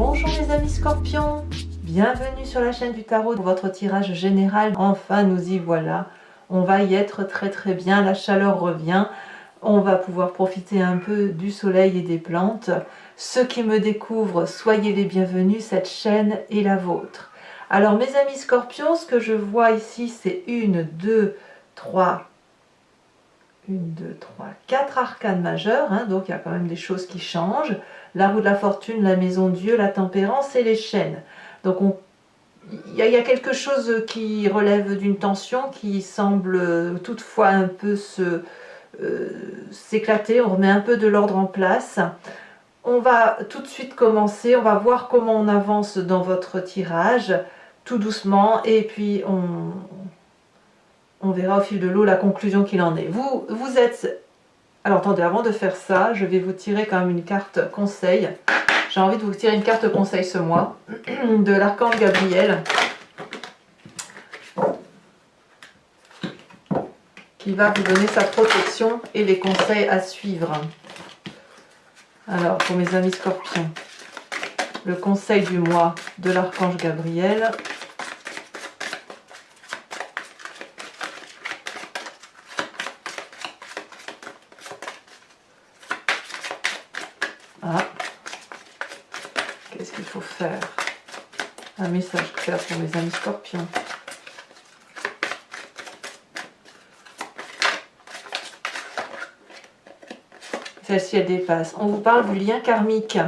Bonjour les amis scorpions, bienvenue sur la chaîne du tarot pour votre tirage général. Enfin nous y voilà, on va y être très bien, la chaleur revient, on va pouvoir profiter un peu du soleil et des plantes. Ceux qui me découvrent, soyez les bienvenus, cette chaîne est la vôtre. Alors mes amis scorpions, ce que je vois ici c'est 4 arcanes majeures, hein, donc il y a quand même des choses qui changent. La roue de la fortune, la maison de Dieu, la tempérance et les chênes. Donc il y a quelque chose qui relève d'une tension qui semble toutefois un peu s'éclater. On remet un peu de l'ordre en place. On va tout de suite commencer, on va voir comment on avance dans votre tirage, tout doucement, et puis on verra au fil de l'eau la conclusion qu'il en est. Vous êtes... Alors attendez, avant de faire ça, je vais vous tirer quand même une carte conseil. J'ai envie de vous tirer une carte conseil ce mois, de l'archange Gabriel, qui va vous donner sa protection et les conseils à suivre. Alors, pour mes amis scorpions, le conseil du mois de l'archange Gabriel. Ah, qu'est-ce qu'il faut faire? Un message clair pour mes amis scorpions. Celle-ci, elle dépasse. On vous parle du lien karmique.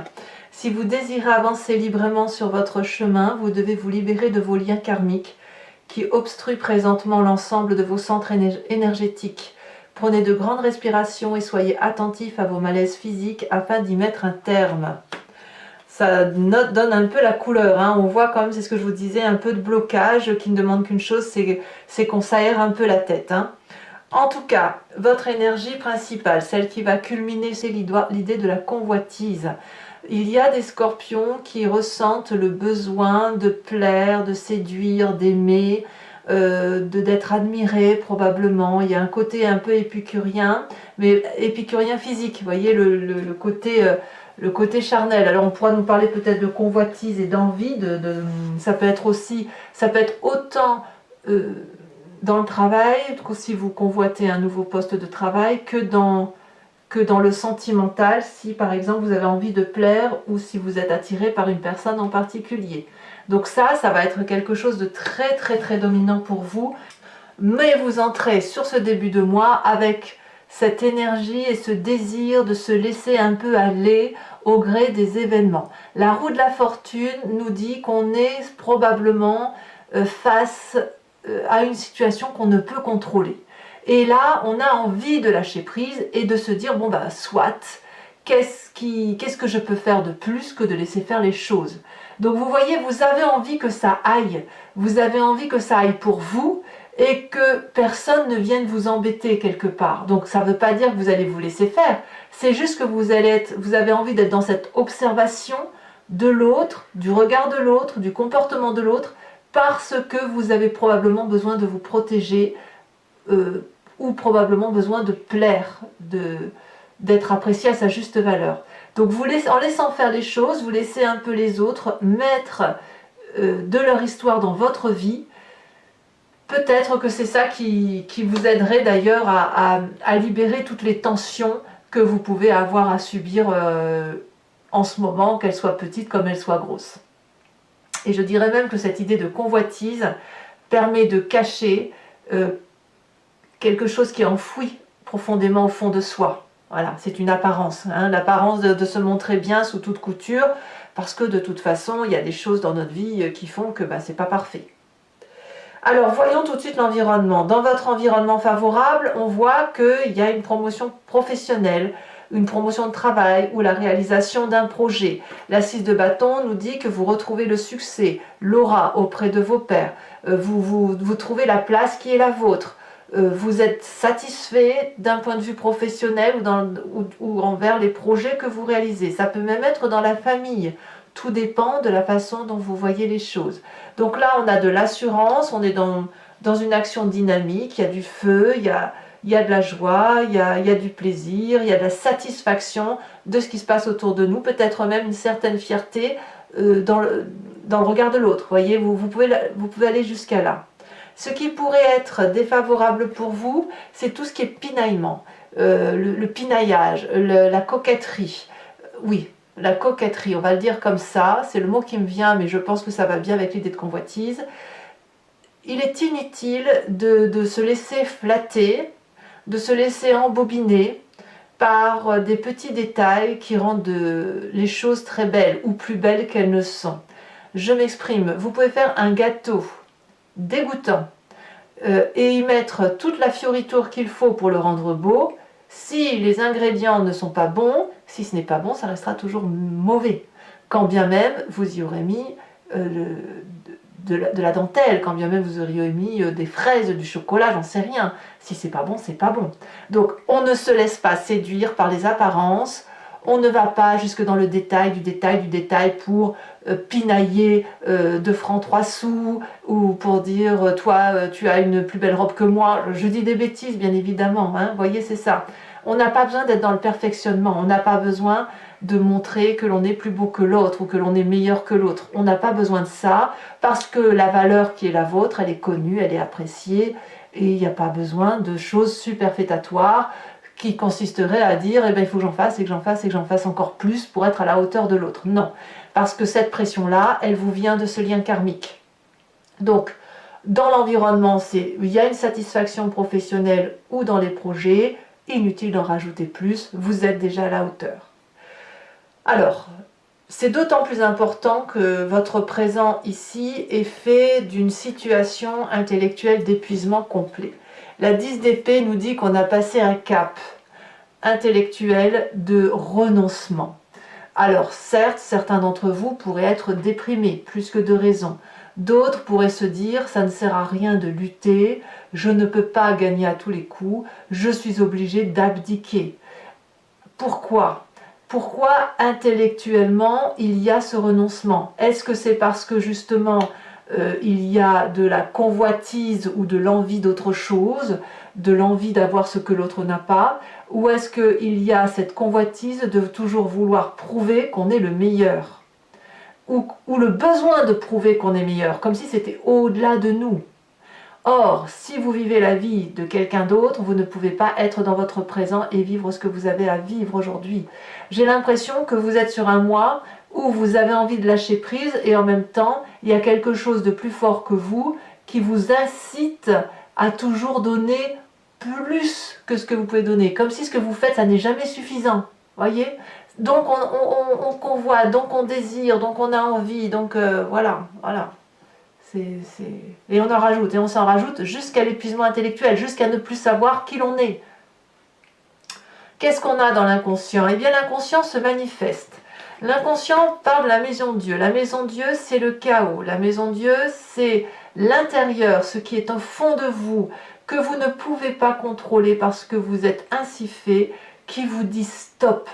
Si vous désirez avancer librement sur votre chemin, vous devez vous libérer de vos liens karmiques qui obstruent présentement l'ensemble de vos centres énergétiques. Prenez de grandes respirations et soyez attentifs à vos malaises physiques afin d'y mettre un terme. Ça donne un peu la couleur, hein. On voit comme, c'est ce que je vous disais, un peu de blocage qui ne demande qu'une chose, c'est qu'on s'aère un peu la tête, hein. En tout cas, votre énergie principale, celle qui va culminer, c'est l'idée de la convoitise. Il y a des scorpions qui ressentent le besoin de plaire, de séduire, d'aimer, d'être admirés probablement. Il y a un côté un peu épicurien, mais épicurien physique, vous voyez, le côté charnel. Alors on pourra nous parler peut-être de convoitise et d'envie, ça peut être autant dans le travail, si vous convoitez un nouveau poste de travail, que dans le sentimental, si par exemple vous avez envie de plaire ou si vous êtes attiré par une personne en particulier. Donc ça va être quelque chose de très dominant pour vous. Mais vous entrez sur ce début de mois avec cette énergie et ce désir de se laisser un peu aller au gré des événements. La roue de la fortune nous dit qu'on est probablement face à une situation qu'on ne peut contrôler. Et là, on a envie de lâcher prise et de se dire, bon bah soit, qu'est-ce que je peux faire de plus que de laisser faire les choses? Donc vous voyez, vous avez envie que ça aille, vous avez envie que ça aille pour vous et que personne ne vienne vous embêter quelque part. Donc ça ne veut pas dire que vous allez vous laisser faire, c'est juste que vous avez envie d'être dans cette observation de l'autre, du regard de l'autre, du comportement de l'autre, parce que vous avez probablement besoin de vous protéger ou probablement besoin de plaire, d'être apprécié à sa juste valeur. Donc en laissant faire les choses, vous laissez un peu les autres mettre de leur histoire dans votre vie. Peut-être que c'est ça qui vous aiderait d'ailleurs à libérer toutes les tensions que vous pouvez avoir à subir en ce moment, qu'elles soient petites comme elles soient grosses. Et je dirais même que cette idée de convoitise permet de cacher quelque chose qui est enfoui profondément au fond de soi. Voilà, c'est une apparence, hein, l'apparence de se montrer bien sous toute couture, parce que de toute façon, il y a des choses dans notre vie qui font que c'est pas parfait. Alors, voyons tout de suite l'environnement. Dans votre environnement favorable, on voit qu'il y a une promotion professionnelle, une promotion de travail ou la réalisation d'un projet. La 6 de bâton nous dit que vous retrouvez le succès, l'aura auprès de vos pairs. Vous trouvez la place qui est la vôtre. Vous êtes satisfait d'un point de vue professionnel ou envers les projets que vous réalisez. Ça peut même être dans la famille. Tout dépend de la façon dont vous voyez les choses. Donc là, on a de l'assurance, on est dans une action dynamique, il y a du feu, il y a de la joie, il y a du plaisir, il y a de la satisfaction de ce qui se passe autour de nous, peut-être même une certaine fierté dans le regard de l'autre. Voyez, vous pouvez aller jusqu'à là. Ce qui pourrait être défavorable pour vous, c'est tout ce qui est pinaillement, le pinaillage, la coquetterie. Oui, la coquetterie, on va le dire comme ça, c'est le mot qui me vient, mais je pense que ça va bien avec l'idée de convoitise. Il est inutile de se laisser flatter, de se laisser embobiner par des petits détails qui rendent les choses très belles ou plus belles qu'elles ne sont. Je m'exprime, vous pouvez faire un gâteau dégoûtant et y mettre toute la fioriture qu'il faut pour le rendre beau. Si les ingrédients ne sont pas bons, si ce n'est pas bon, ça restera toujours mauvais. Quand bien même vous y aurez mis de la dentelle, quand bien même vous auriez mis des fraises, du chocolat, j'en sais rien. Si c'est pas bon, c'est pas bon. Donc on ne se laisse pas séduire par les apparences, on ne va pas jusque dans le détail du détail du détail pour pinailler 2 francs 3 sous ou pour dire toi tu as une plus belle robe que moi. Je dis des bêtises bien évidemment, hein, vous voyez, c'est ça. On n'a pas besoin d'être dans le perfectionnement, on n'a pas besoin de montrer que l'on est plus beau que l'autre ou que l'on est meilleur que l'autre. On n'a pas besoin de ça parce que la valeur qui est la vôtre, elle est connue, elle est appréciée et il n'y a pas besoin de choses superfétatoires qui consisteraient à dire eh ben, il faut que j'en fasse et que j'en fasse et que j'en fasse encore plus pour être à la hauteur de l'autre. Non, parce que cette pression-là, elle vous vient de ce lien karmique. Donc, dans l'environnement, il y a une satisfaction professionnelle ou dans les projets, inutile d'en rajouter plus, vous êtes déjà à la hauteur. Alors, c'est d'autant plus important que votre présent ici est fait d'une situation intellectuelle d'épuisement complet. La 10 d'épée nous dit qu'on a passé un cap intellectuel de renoncement. Alors certes, certains d'entre vous pourraient être déprimés, plus que de raison. D'autres pourraient se dire, ça ne sert à rien de lutter, je ne peux pas gagner à tous les coups, je suis obligé d'abdiquer. Pourquoi ? Pourquoi intellectuellement il y a ce renoncement? Est-ce que c'est parce que justement il y a de la convoitise ou de l'envie d'autre chose, de l'envie d'avoir ce que l'autre n'a pas, ou est-ce qu'il y a cette convoitise de toujours vouloir prouver qu'on est le meilleur, ou le besoin de prouver qu'on est meilleur, comme si c'était au-delà de nous? Or, si vous vivez la vie de quelqu'un d'autre, vous ne pouvez pas être dans votre présent et vivre ce que vous avez à vivre aujourd'hui. J'ai l'impression que vous êtes sur un mois où vous avez envie de lâcher prise et en même temps, il y a quelque chose de plus fort que vous qui vous incite à toujours donner plus que ce que vous pouvez donner. Comme si ce que vous faites, ça n'est jamais suffisant. Voyez ? Donc on convoite, donc on désire, donc on a envie, donc voilà. Et on en rajoute, et on s'en rajoute jusqu'à l'épuisement intellectuel, jusqu'à ne plus savoir qui l'on est. Qu'est-ce qu'on a dans l'inconscient? Eh bien, l'inconscient se manifeste. L'inconscient parle de la maison de Dieu. La maison de Dieu, c'est le chaos. La maison de Dieu, c'est l'intérieur, ce qui est au fond de vous, que vous ne pouvez pas contrôler parce que vous êtes ainsi fait, qui vous dit stop.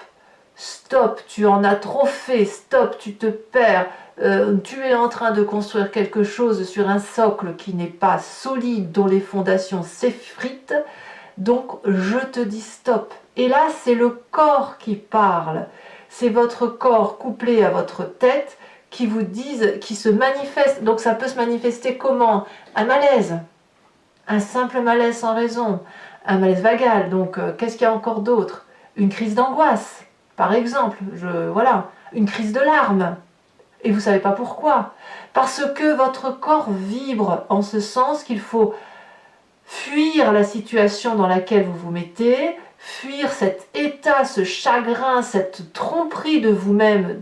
Stop, tu en as trop fait, stop, tu te perds. Tu es en train de construire quelque chose sur un socle qui n'est pas solide, dont les fondations s'effritent, donc je te dis stop. Et là, c'est le corps qui parle, c'est votre corps couplé à votre tête qui vous disent, qui se manifeste. Donc ça peut se manifester comment? Un malaise, un simple malaise sans raison, un malaise vagal. Donc qu'est-ce qu'il y a encore d'autre? Une crise d'angoisse, par exemple, voilà, une crise de larmes. Et vous ne savez pas pourquoi. Parce que votre corps vibre en ce sens qu'il faut fuir la situation dans laquelle vous vous mettez, fuir cet état, ce chagrin, cette tromperie de vous-même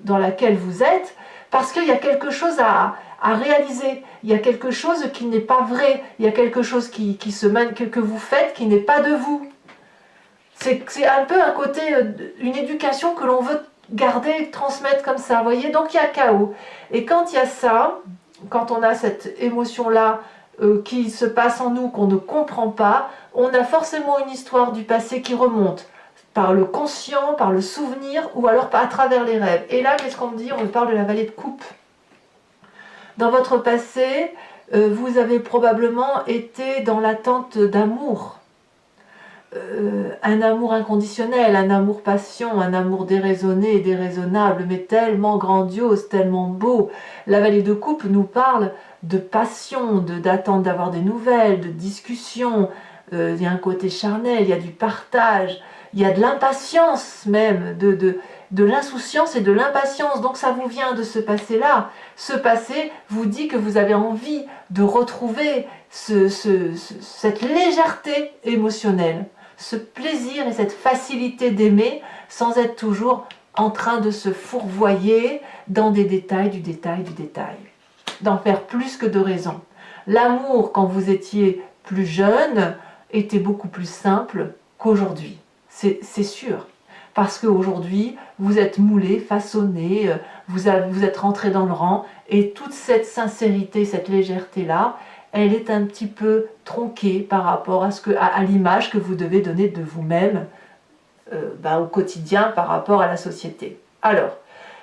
dans laquelle vous êtes, parce qu'il y a quelque chose à réaliser. Il y a quelque chose qui n'est pas vrai. Il y a quelque chose que vous faites qui n'est pas de vous. C'est un peu un côté, une éducation que l'on veut garder, transmettre comme ça, vous voyez. Donc il y a chaos. Et quand il y a ça, quand on a cette émotion-là qui se passe en nous, qu'on ne comprend pas, on a forcément une histoire du passé qui remonte, par le conscient, par le souvenir, ou alors à travers les rêves. Et là, qu'est-ce qu'on me dit? On me parle de la vallée de coupe. Dans votre passé, vous avez probablement été dans l'attente d'amour. un amour inconditionnel, un amour passion, un amour déraisonné et déraisonnable, mais tellement grandiose, tellement beau. La Vallée de Coupe nous parle de passion, d'attente d'avoir des nouvelles, de discussion. Il y a un côté charnel, il y a du partage, il y a de l'impatience même, de l'insouciance et de l'impatience. Donc ça vous vient de ce passé-là. Ce passé vous dit que vous avez envie de retrouver cette légèreté émotionnelle, ce plaisir et cette facilité d'aimer sans être toujours en train de se fourvoyer dans des détails, du détail, du détail. D'en faire plus que de raison. L'amour, quand vous étiez plus jeune, était beaucoup plus simple qu'aujourd'hui. C'est sûr. Parce qu'aujourd'hui, vous êtes moulé, façonné, vous êtes rentré dans le rang, et toute cette sincérité, cette légèreté-là, elle est un petit peu tronquée par rapport à l'image que vous devez donner de vous-même au quotidien par rapport à la société. Alors,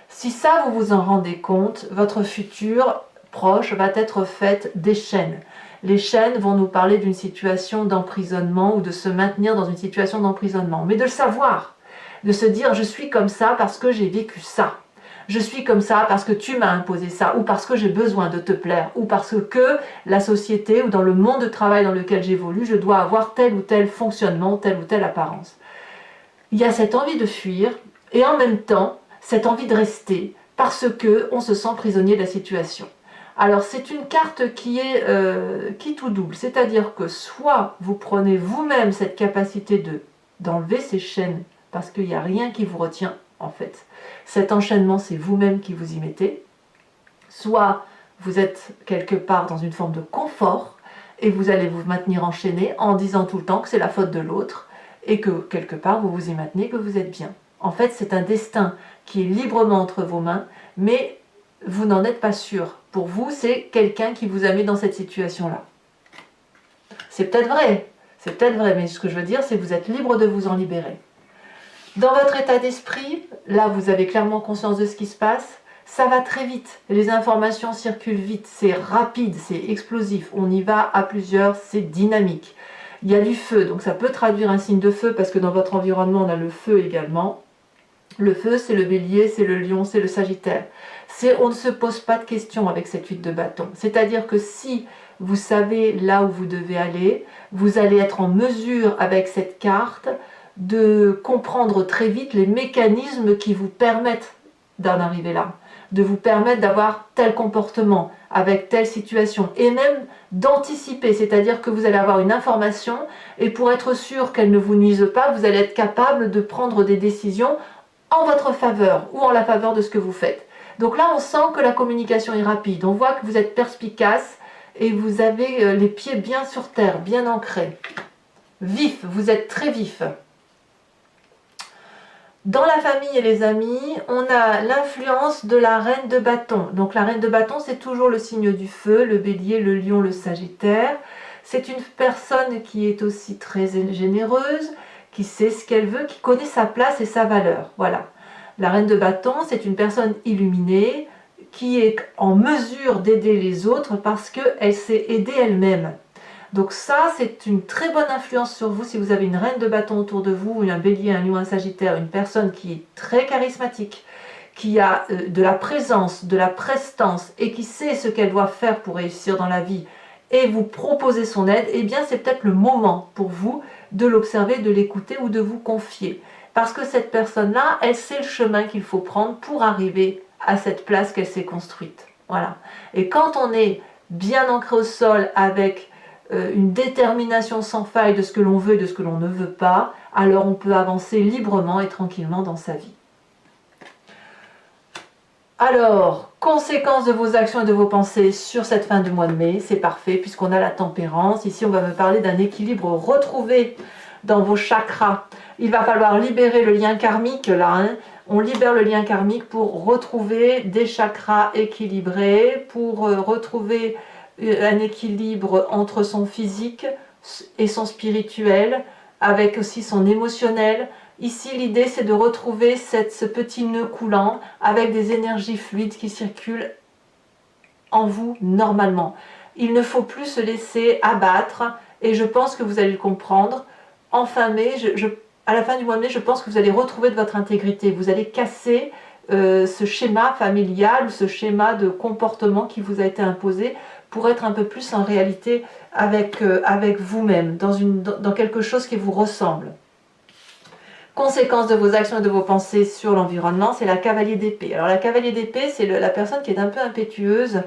si ça vous vous en rendez compte, votre futur proche va être fait des chaînes. Les chaînes vont nous parler d'une situation d'emprisonnement ou de se maintenir dans une situation d'emprisonnement. Mais de le savoir, de se dire je suis comme ça parce que j'ai vécu ça. Je suis comme ça parce que tu m'as imposé ça, ou parce que j'ai besoin de te plaire, ou parce que la société ou dans le monde de travail dans lequel j'évolue, je dois avoir tel ou tel fonctionnement, telle ou telle apparence. Il y a cette envie de fuir et en même temps cette envie de rester parce qu'on se sent prisonnier de la situation. Alors c'est une carte qui est qui tout double, c'est-à-dire que soit vous prenez vous-même cette capacité d'enlever ces chaînes parce qu'il n'y a rien qui vous retient en fait. Cet enchaînement, c'est vous-même qui vous y mettez. Soit vous êtes quelque part dans une forme de confort et vous allez vous maintenir enchaîné en disant tout le temps que c'est la faute de l'autre et que quelque part vous vous y maintenez, que vous êtes bien. En fait, c'est un destin qui est librement entre vos mains, mais vous n'en êtes pas sûr. Pour vous, c'est quelqu'un qui vous a mis dans cette situation-là. C'est peut-être vrai, mais ce que je veux dire, c'est que vous êtes libre de vous en libérer. Dans votre état d'esprit, là vous avez clairement conscience de ce qui se passe, ça va très vite, les informations circulent vite, c'est rapide, c'est explosif, on y va à plusieurs, c'est dynamique. Il y a du feu, donc ça peut traduire un signe de feu parce que dans votre environnement on a le feu également. Le feu c'est le bélier, c'est le lion, c'est le sagittaire. On ne se pose pas de questions avec cette 8 de bâton, c'est-à-dire que si vous savez là où vous devez aller, vous allez être en mesure avec cette carte de comprendre très vite les mécanismes qui vous permettent d'en arriver là, de vous permettre d'avoir tel comportement avec telle situation et même d'anticiper, c'est-à-dire que vous allez avoir une information et pour être sûr qu'elle ne vous nuise pas, vous allez être capable de prendre des décisions en votre faveur ou en la faveur de ce que vous faites. Donc là, on sent que la communication est rapide, on voit que vous êtes perspicace et vous avez les pieds bien sur terre, bien ancrés. Vif, vous êtes très vif. Dans la famille et les amis, on a l'influence de la reine de bâton. Donc la reine de bâton, c'est toujours le signe du feu, le bélier, le lion, le sagittaire. C'est une personne qui est aussi très généreuse, qui sait ce qu'elle veut, qui connaît sa place et sa valeur. Voilà. La reine de bâton, c'est une personne illuminée, qui est en mesure d'aider les autres parce qu'elle s'est aidée elle-même. Donc ça, c'est une très bonne influence sur vous si vous avez une reine de bâton autour de vous, un bélier, un lion, un sagittaire, une personne qui est très charismatique, qui a de la présence, de la prestance et qui sait ce qu'elle doit faire pour réussir dans la vie et vous proposer son aide, eh bien c'est peut-être le moment pour vous de l'observer, de l'écouter ou de vous confier. Parce que cette personne-là, elle sait le chemin qu'il faut prendre pour arriver à cette place qu'elle s'est construite. Voilà. Et quand on est bien ancré au sol avec une détermination sans faille de ce que l'on veut et de ce que l'on ne veut pas, alors on peut avancer librement et tranquillement dans sa vie. Alors, conséquences de vos actions et de vos pensées sur cette fin de mois de mai, c'est parfait puisqu'on a la tempérance. Ici, on va me parler d'un équilibre retrouvé dans vos chakras. Il va falloir libérer le lien karmique, là, hein. On libère le lien karmique pour retrouver des chakras équilibrés, pour retrouver un équilibre entre son physique et son spirituel, avec aussi son émotionnel. Ici, l'idée, c'est de retrouver ce petit nœud coulant avec des énergies fluides qui circulent en vous normalement. Il ne faut plus se laisser abattre, et je pense que vous allez le comprendre. en fin mai, à la fin du mois de mai, je pense que vous allez retrouver de votre intégrité. Vous allez casser ce schéma familial, ce schéma de comportement qui vous a été imposé pour être un peu plus en réalité avec vous-même, dans quelque chose qui vous ressemble. Conséquence de vos actions et de vos pensées sur l'environnement, c'est la cavalier d'épée. Alors la cavalier d'épée, c'est la personne qui est un peu impétueuse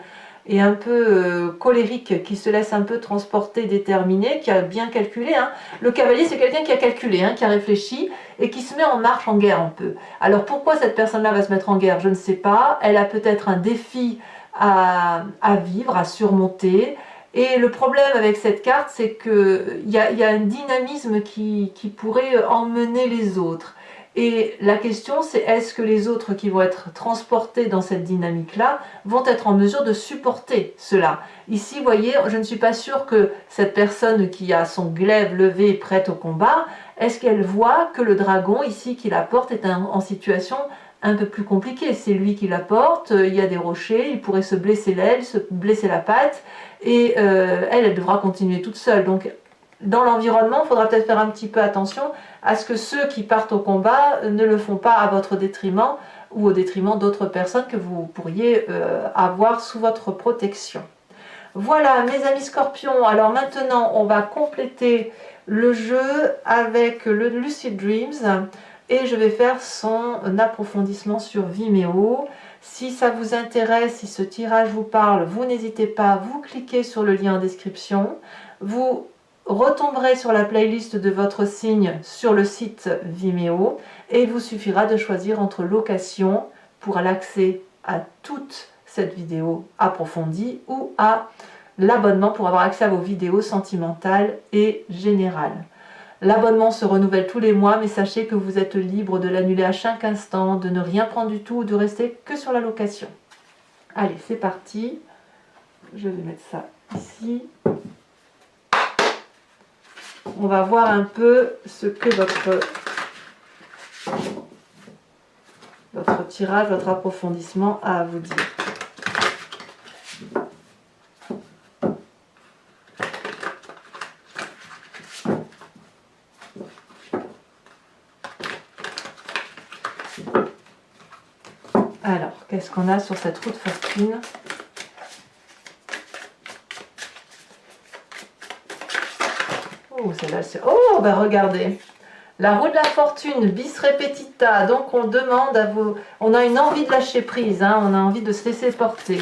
et un peu colérique, qui se laisse un peu transporter, déterminer, qui a bien calculé. Hein. Le cavalier, c'est quelqu'un qui a calculé, hein, qui a réfléchi et qui se met en marche, en guerre un peu. Alors pourquoi cette personne-là va se mettre en guerre? Je ne sais pas. Elle a peut-être un défi à vivre, à surmonter. Et le problème avec cette carte, c'est qu'il y a un dynamisme qui pourrait emmener les autres. Et la question, c'est est-ce que les autres qui vont être transportés dans cette dynamique-là vont être en mesure de supporter cela? Ici, vous voyez, je ne suis pas sûre que cette personne qui a son glaive levé prête au combat, est-ce qu'elle voit que le dragon, ici, qui la porte, est en situation un peu plus compliquée? C'est lui qui la porte, il y a des rochers, il pourrait se blesser l'aile, se blesser la patte, et elle devra continuer toute seule. Donc, dans l'environnement, il faudra peut-être faire un petit peu attention à ce que ceux qui partent au combat ne le font pas à votre détriment ou au détriment d'autres personnes que vous pourriez avoir sous votre protection. Voilà mes amis scorpions, alors maintenant on va compléter le jeu avec le Lucid Dreams et je vais faire son approfondissement sur Vimeo. Si ça vous intéresse, si ce tirage vous parle, vous n'hésitez pas, vous cliquez sur le lien en description, vous retomberez sur la playlist de votre signe sur le site Vimeo et il vous suffira de choisir entre location pour l'accès à toute cette vidéo approfondie ou à l'abonnement pour avoir accès à vos vidéos sentimentales et générales. L'abonnement se renouvelle tous les mois, mais sachez que vous êtes libre de l'annuler à chaque instant, de ne rien prendre du tout ou de rester que sur la location. Allez, c'est parti. Je vais mettre ça ici. On va voir un peu ce que votre tirage, votre approfondissement a à vous dire. Alors, qu'est-ce qu'on a sur cette roue de fortune? Oh, celle-là, c'est... Oh, bah regardez. La roue de la fortune, bis repetita. Donc, on demande à vous... On a une envie de lâcher prise, hein, on a envie de se laisser porter.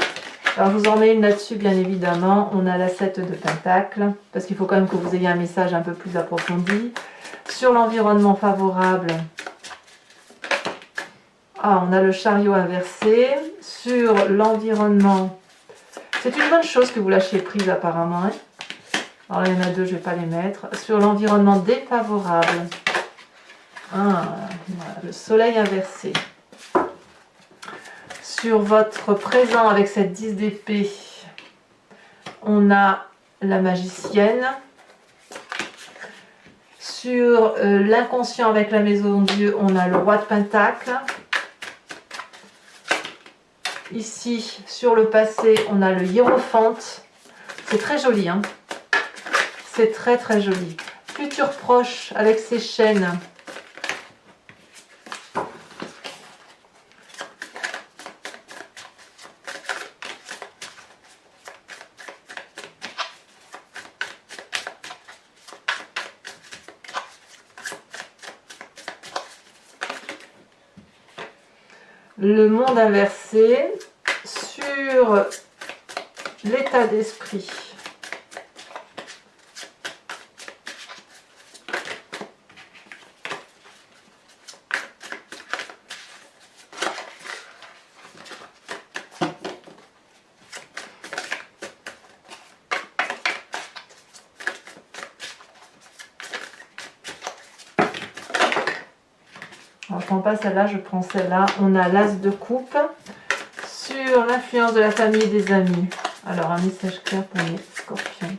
Alors, je vous en mets une là-dessus, bien évidemment. On a la 7 de Pentacle, parce qu'il faut quand même que vous ayez un message un peu plus approfondi. Sur l'environnement favorable... Ah, on a le chariot inversé. Sur l'environnement, c'est une bonne chose que vous lâchiez prise apparemment. Hein. Alors il y en a deux, je ne vais pas les mettre. Sur l'environnement défavorable, voilà, le soleil inversé. Sur votre présent avec cette 10 d'épée, on a la magicienne. Sur l'inconscient avec la maison de Dieu, on a le roi de Pentacle. Ici, sur le passé, on a le hiérophante. C'est très joli, hein. C'est très très joli. Futur proche avec ses chaînes. Le monde inversé sur l'état d'esprit. Alors, je ne prends pas celle-là, je prends celle-là. On a l'as de coupe sur l'influence de la famille et des amis. Alors, un message clair pour les scorpions.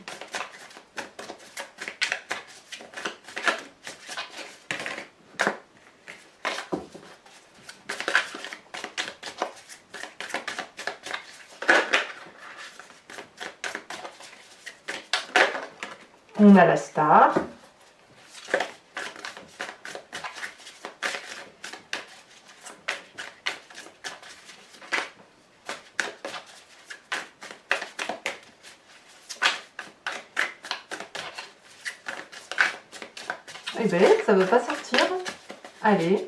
On a la star. Eh bien, ça ne veut pas sortir. Allez.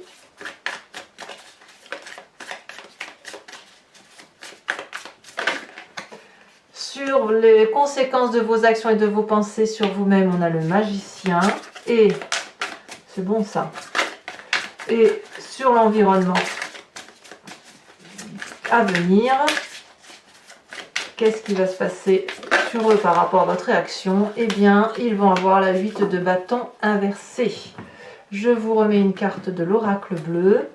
Sur les conséquences de vos actions et de vos pensées sur vous-même, on a le magicien. Et, c'est bon ça. Et sur l'environnement à venir, qu'est-ce qui va se passer sur eux par rapport à votre réaction? Eh bien, ils vont avoir la 8 de bâton inversée. Je vous remets une carte de l'oracle bleu.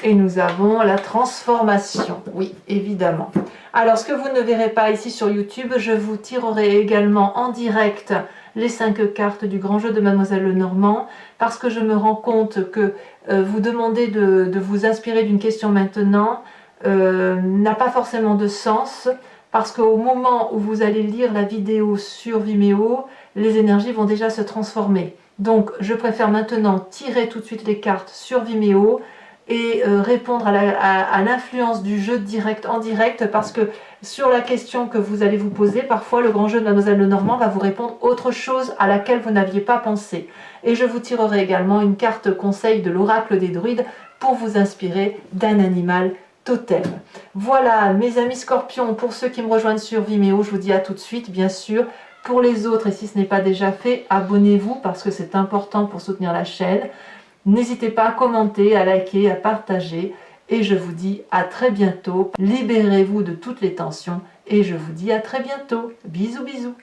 Et nous avons la transformation, oui, évidemment. Alors, ce que vous ne verrez pas ici sur YouTube, je vous tirerai également en direct les 5 cartes du grand jeu de Mademoiselle Lenormand, parce que je me rends compte que vous demander de vous inspirer d'une question maintenant n'a pas forcément de sens, parce qu'au moment où vous allez lire la vidéo sur Vimeo, les énergies vont déjà se transformer. Donc, je préfère maintenant tirer tout de suite les cartes sur Vimeo, et répondre à l'influence du jeu direct en direct, parce que sur la question que vous allez vous poser, parfois le grand jeu de Mademoiselle Lenormand va vous répondre autre chose à laquelle vous n'aviez pas pensé. Et je vous tirerai également une carte conseil de l'oracle des druides pour vous inspirer d'un animal totem. Voilà mes amis scorpions, pour ceux qui me rejoignent sur Vimeo, je vous dis à tout de suite bien sûr. Pour les autres, et si ce n'est pas déjà fait, abonnez-vous parce que c'est important pour soutenir la chaîne. N'hésitez pas à commenter, à liker, à partager. Et je vous dis à très bientôt. Libérez-vous de toutes les tensions. Et je vous dis à très bientôt. Bisous, bisous.